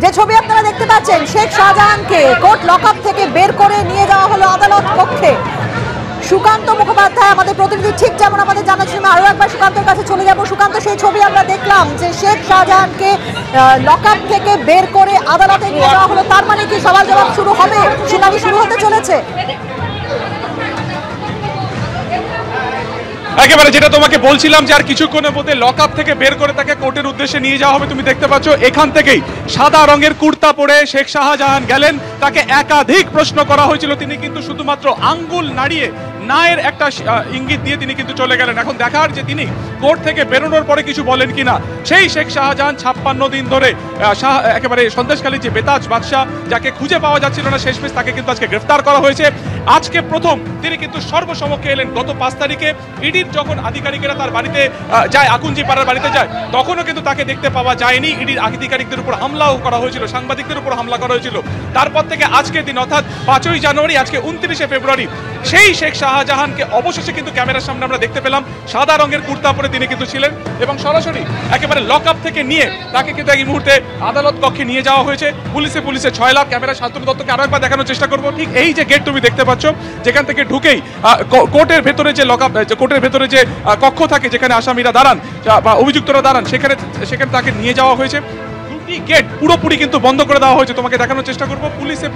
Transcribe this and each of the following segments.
যে ছবি আপনারা দেখতে পাচ্ছেন, শেখ শাহজাহানকে কোর্ট লকআপ থেকে বের করে নিয়ে যাওয়া হলো আদালত কক্ষে। সুকান্ত মুখোপাধ্যায় আমাদের প্রতিনিধি, ঠিক যেমন আমাদের জানা ছিল, আরো একবার সুকান্তর কাছে চলে যাব। সুকান্ত, সেই ছবি আমরা দেখলাম যে শেখ শাহজাহানকে লকআপ থেকে বের করে আদালতে নিয়ে যাওয়া হলো। তার মানে কি সওয়াল জবাব শুরু হবে, শুনানি শুরু হতে চলেছে? একেবারে যেটা তোমাকে বলছিলাম যে আর কিছুক্ষণের মধ্যে লকআপ থেকে বের করে তাকে কোর্টের উদ্দেশ্যে নিয়ে যাওয়া হবে। তুমি দেখতে পাচ্ছ এখান থেকেই সাদা রঙের কুর্তা পরে শেখ শাহজাহান গেলেন। তাকে একাধিক প্রশ্ন করা হয়েছিল, তিনি কিন্তু শুধুমাত্র আঙ্গুল নাড়িয়ে নায়ের একটা ইঙ্গিত দিয়ে তিনি কিন্তু চলে গেলেন। এখন দেখার যে তিনি কোর্ট থেকে বেরোনোর পরে কিছু বলেন কিনা। সেই শেখ শাহজাহান 56 দিন ধরে একেবারে সন্দেশখালী যে বেতাজ বাদশাহ, যাকে খুঁজে পাওয়া যাচ্ছিল না, শেষমেশ তাকে কিন্তু আজকে গ্রেফতার করা হয়েছে। আজকে প্রথম তিনি কিন্তু সর্বসমক্ষে এলেন। গত 5 তারিখে ইডির যখন আধিকারিকেরা তার বাড়িতে যায়, আকুঞ্জি পাড়ার বাড়িতে যায়, তখনও কিন্তু তাকে দেখতে পাওয়া যায়নি। ইডির আধিকারিকদের উপর হামলাও করা হয়েছিল, সাংবাদিকদের উপর হামলা করা হয়েছিল। তারপর থেকে আজকের দিন অর্থাৎ 5ই জানুয়ারি, আজকে 29শে ফেব্রুয়ারি, সেই শেখ শাহজাহানকে অবশেষে কিন্তু ক্যামেরার সামনে আমরা দেখতে পেলাম। সাদা রঙের কুর্তা পরে তিনি কিন্তু ছিলেন এবং সরাসরি একেবারে লকআপ থেকে নিয়ে তাকে কিন্তু এই মুহূর্তে আদালত কক্ষে নিয়ে যাওয়া হয়েছে। পুলিশে 6 লাখ। ক্যামেরা শান্তনু দত্তকে আরো একবার দেখানোর চেষ্টা করবো। ঠিক এই যে গেট তুমি দেখতে পাচ্ছ, যেখান থেকে ঢুকেই কোর্টের ভেতরে যে লকআপ, কোর্টের ভেতরে যে কক্ষ থাকে যেখানে আসামিরা দাঁড়ান বা অভিযুক্তরা দাঁড়ান, সেখানে তাকে নিয়ে যাওয়া হয়েছে। দুটি গেট পুরোপুরি কিন্তু বন্ধ করে দেওয়া হয়েছে। তোমাকে দেখানোর চেষ্টা করবো।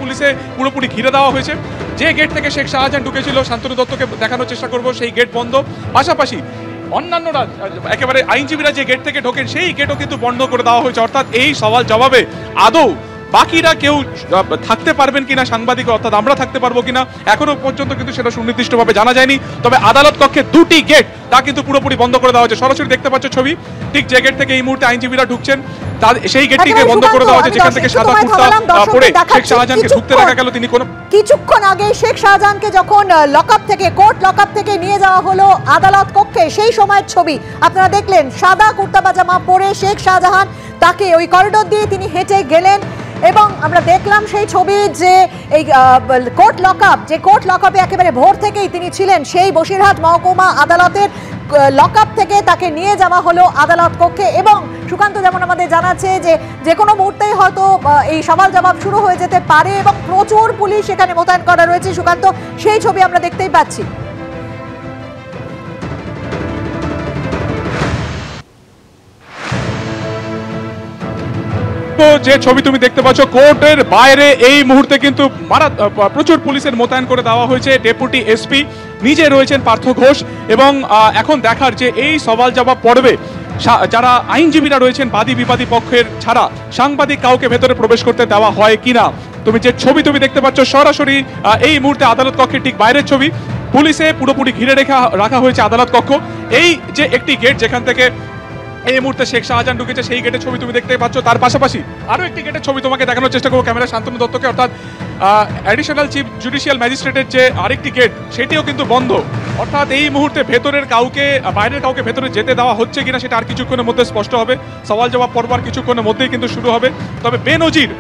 পুলিশে পুরোপুরি ঘিরে দেওয়া হয়েছে। যে গেট থেকে শেখ শাহজাহান ঢুকেছিল, শান্তনু দত্তকে দেখানোর চেষ্টা করবো, সেই গেট বন্ধ। পাশাপাশি অন্যান্যরা একেবারে আইনজীবীরা যে গেট থেকে ঢোকেন, সেই গেটও কিন্তু বন্ধ করে দেওয়া হয়েছে। অর্থাৎ এই সওয়াল জবাবে আদৌ বাকিরা কেউ থাকতে পারবেন কিনা, সাংবাদিক অর্থাৎ আমরা থাকতে পারবো কিনা, এখনো পর্যন্ত কিন্তু সেটা সুনির্দিষ্টভাবে জানা যায়নি। তবে আদালত কক্ষে 2টি গেট তা কিন্তু পুরোপুরি বন্ধ করে দেওয়া হয়েছে। সরাসরি দেখতে পাচ্ছ ছবি, ঠিক যে গেট থেকে এই মুহূর্তে আইনজীবীরা ঢুকছেন, সেই গেটটিকে বন্ধ করে দেওয়া হয়েছে, যেখান থেকে সাদা কুর্তা পরে শেখ শাহজাহানকে ঢুকতে দেখা গেল। তিনি কিছুক্ষণ আগে শেখ শাহজাহানকে যখন লকআপ থেকে, কোর্ট লকআপ থেকে নিয়ে যাওয়া হলো আদালত কক্ষে, সেই সময়ের ছবি আপনারা দেখলেন। সাদা কুর্তা পাজামা পরে শেখ শাহজাহান তাকে ওই করিডোর দিয়ে তিনি হেঁটে গেলেন এবং আমরা দেখলাম সেই ছবি যে এই কোর্ট লকআপে একেবারে ভোর থেকেই তিনি ছিলেন। সেই বসিরহাট মহকুমা আদালতের লকআপ থেকে তাকে নিয়ে যাওয়া হলো আদালত কক্ষে। এবং সুকান্ত যেমন আমাদের জানাচ্ছে যে কোনো মুহূর্তেই হয়তো এই সওয়াল জবাব শুরু হয়ে যেতে পারে এবং প্রচুর পুলিশ এখানে মোতায়েন করা রয়েছে। সুকান্ত, সেই ছবি আমরা দেখতেই পাচ্ছি। যে ছবি তুমি দেখতে পাচ্ছ, কোর্টের বাইরে এই মুহূর্তে কিন্তু প্রচুর পুলিশের মোতায়েন করে দেওয়া হয়েছে। ডেপুটি এসপি নিজে রয়েছেন পার্থ ঘোষ। এবং এখন দেখার যে এই সওয়াল জবাব পর্বে যারা আইনজীবীরা রয়েছেন বাদী বিবাদী পক্ষের ছাড়া সাংবাদিক কাউকে ভেতরে প্রবেশ করতে দেওয়া হয় কিনা। তুমি যে ছবি তুমি দেখতে পাচ্ছ সরাসরি এই মুহূর্তে আদালত কক্ষের ঠিক বাইরের ছবি। পুলিশে পুরোপুরি ঘিরে রাখা হয়েছে আদালত কক্ষ। এই যে একটি গেট যেখান থেকে এই মুহূর্তে শেখ শাহজাহান ঢুকেছে, সেই গেটের ছবি তুমি দেখতে পাচ্ছ। তার পাশাপাশি আরো একটি গেটের ছবি তোমাকে দেখানোর চেষ্টা করবো ক্যামেরা শান্তনু দত্তকে, অর্থাৎ অ্যাডিশনাল চিফ জুডিশিয়াল ম্যাজিস্ট্রেটের যে আরেকটি গেট, সেটিও কিন্তু বন্ধ। অর্থাৎ এই মুহূর্তে ভেতরের কাউকে, বাইরের কাউকে ভেতরে যেতে দেওয়া হচ্ছে কিনা সেটা আর কিছুক্ষণের মধ্যে স্পষ্ট হবে। সওয়াল জবাব পর্ব আর কিছুক্ষণের মধ্যেই কিন্তু শুরু হবে। তবে বেনজির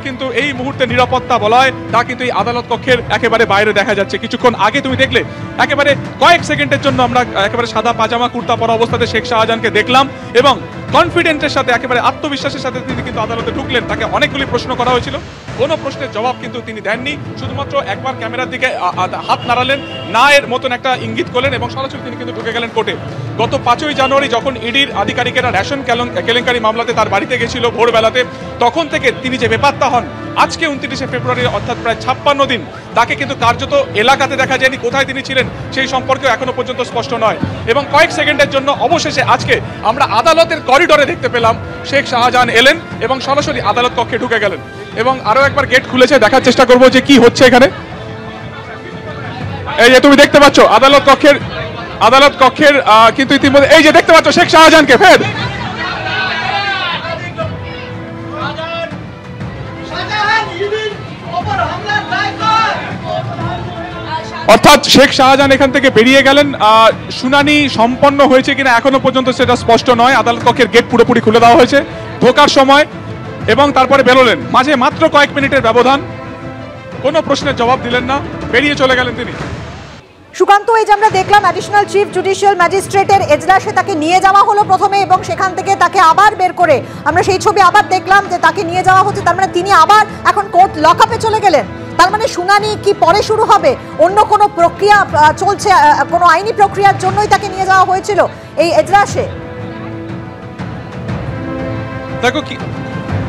কিন্তু এই মুহূর্তে নিরাপত্তা বলয় তা কিন্তু এই আদালত কক্ষের একেবারে বাইরে দেখা যাচ্ছে। কিছুক্ষণ আগে তুমি দেখলে একেবারে কয়েক সেকেন্ডের জন্য আমরা একেবারে সাদা পাজামা কুর্তা পরা অবস্থাতে শেখ শাহজাহানকে দেখলাম এবং কনফিডেন্সের সাথে, একেবারে আত্মবিশ্বাসের সাথে তিনি কিন্তু আদালতে ঢুকলেন। তাকে অনেকগুলি প্রশ্ন করা হয়েছিল, কোনো প্রশ্নের জবাব কিন্তু তিনি দেননি। শুধুমাত্র একবার ক্যামেরার দিকে হাত নাড়ালেন, না এর মতন একটা ইঙ্গিত করলেন এবং সরাসরি তিনি কিন্তু ঢুকে গেলেন কোর্টে। গত 5ই জানুয়ারি যখন ইডির আধিকারিকেরা রেশন কেলেঙ্কারি মামলাতে তার বাড়িতে গেছিল ভোরবেলাতে, তখন থেকে তিনি যে বেপাত্তা হন, আজকে 29শে ফেব্রুয়ারি অর্থাৎ প্রায় 56 দিন তাকে কিন্তু কার্যত এলাকাতে দেখা যায়নি। কোথায় তিনি ছিলেন সেই সম্পর্কেও এখনো পর্যন্ত স্পষ্ট নয়। এবং কয়েক সেকেন্ডের জন্য অবশেষে আজকে আমরা আদালতের করিডোরে দেখতে পেলাম শেখ শাহজাহান এলেন এবং সরাসরি আদালত কক্ষে ঢুকে গেলেন। এবং আরো একবার গেট খুলেছে, দেখার চেষ্টা করবো যে কি হচ্ছে এখানে। এই যে তুমি দেখতে পাচ্ছ আদালত কক্ষের কিন্তু ইতিমধ্যে এই যে দেখতে পাচ্ছ শেখ শাহজাহানকে ফের অর্থাৎ শেখ শাহজাহান এখান থেকে বেরিয়ে গেলেন। শুনানি সম্পন্ন হয়েছে কিনা এখনো পর্যন্ত সেটা স্পষ্ট নয়। আদালত কক্ষের গেট পুরোপুরি খুলে দেওয়া হয়েছে ঢোকার সময় এবং তারপরে বেরোলেন। মাঝে মাত্র কয়েক মিনিটের ব্যবধান, কোনো প্রশ্নের জবাব দিলেন না, বেরিয়ে চলে গেলেন তিনি। সুকান্ত, এই যে আমরা দেখলাম অ্যাডিশনাল চিফ জুডিশিয়াল ম্যাজিস্ট্রেটের এজলাসে তাকে নিয়ে যাওয়া হলো প্রথমে, এবং সেখান থেকে তাকে আবার বের করে আমরা সেই ছবি আবার দেখলাম যে তাকে নিয়ে যাওয়া হচ্ছে, তার মানে তিনি আবার এখন কোর্ট লকআপে চলে গেলেন। তার মানে শুনানি কি পরে শুরু হবে? অন্য কোনো প্রক্রিয়া চলছে, কোনো আইনি প্রক্রিয়ার জন্যই তাকে নিয়ে যাওয়া হয়েছিল এই এজলাসে?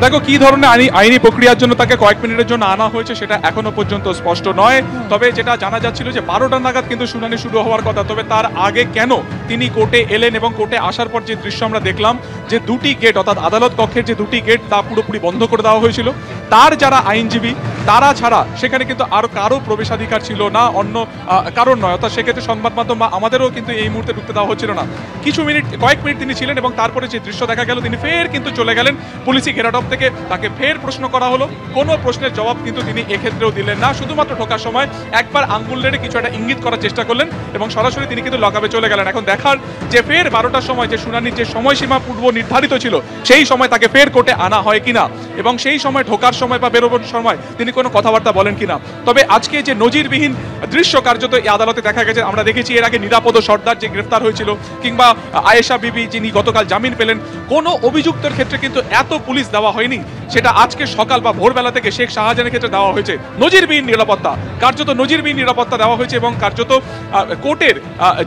দেখো কি ধরনের আইনি প্রক্রিয়ার জন্য তাকে কয়েক মিনিটের জন্য আনা হয়েছে সেটা এখনো পর্যন্ত স্পষ্ট নয়। তবে যেটা জানা যাচ্ছিল যে 12টা নাগাদ কিন্তু শুনানি শুরু হওয়ার কথা। তবে তার আগে কেন তিনি কোর্টে এলেন এবং কোর্টে আসার পর যে দৃশ্য আমরা দেখলাম যে দুটি গেট, অর্থাৎ আদালত কক্ষের যে দুটি গেট তা পুরোপুরি বন্ধ করে দেওয়া হয়েছিল। তার যারা আইনজীবী তারা ছাড়া সেখানে কিন্তু আর কারো প্রবেশাধিকার ছিল না, অন্য কারণ নয়। অর্থাৎ সেক্ষেত্রে সংবাদ মাধ্যম বা আমাদেরও কিন্তু এই মুহূর্তে ঢুকতে দেওয়া হচ্ছিল না। কয়েক মিনিট তিনি ছিলেন এবং তারপরে যে দৃশ্য দেখা গেল তিনি ফের কিন্তু চলে গেলেন পুলিশি ঘেরাটপ থেকে। তাকে ফের প্রশ্ন করা হলো, কোনো প্রশ্নের জবাব কিন্তু তিনি এক্ষেত্রেও দিলেন না। শুধুমাত্র ঢোকার সময় একবার আঙ্গুল নেড়ে কিছু একটা ইঙ্গিত করার চেষ্টা করলেন এবং সরাসরি তিনি কিন্তু লকআপে চলে গেলেন। এখন দেখার যে ফের 12টার সময় যে শুনানির যে সময়সীমা পূর্ব নির্ধারিত ছিল সেই সময় তাকে ফের কোর্টে আনা হয় কিনা এবং সেই সময় ঢোকার সময় বা বেরোবার সময় তিনি কোনো কথাবার্তা বলেন কিনা। তবে আজকে যে নজিরবিহীন দৃশ্য কার্যত এই আদালতে দেখা গেছে, আমরা দেখেছি এর আগে নিরাপদ সর্দার যে গ্রেফতার হয়েছিল কিংবা আয়েশা বিবি যিনি গতকাল জামিন পেলেন, কোনো অভিযুক্তের ক্ষেত্রে কিন্তু এত পুলিশ দেওয়া হয়নি। সেটা আজকে সকাল বা ভোরবেলা থেকে শেখ শাহজাহানের ক্ষেত্রে দেওয়া হয়েছে নজিরবিহীন নিরাপত্তা, কার্যত নজিরবিহীন নিরাপত্তা দেওয়া হয়েছে এবং কার্যত কোর্টের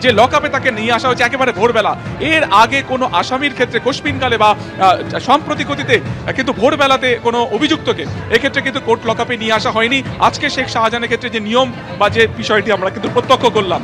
যে লকআপে তাকে নিয়ে আসা হয়েছে একেবারে ভোরবেলা। এর আগে কোনো আসামির ক্ষেত্রে কোশপিনকালে বা সম্প্রতি গতিতে কিন্তু ভোরবেলাতে কোনো অভিযুক্তকে এক্ষেত্রে কিন্তু কোর্ট লকআপে নিয়ে আসা হয়নি। আজকে শেখ শাহজাহানের ক্ষেত্রে যে নিয়ম বা যে বিষয়টি আমরা কিন্তু প্রত্যক্ষ করলাম।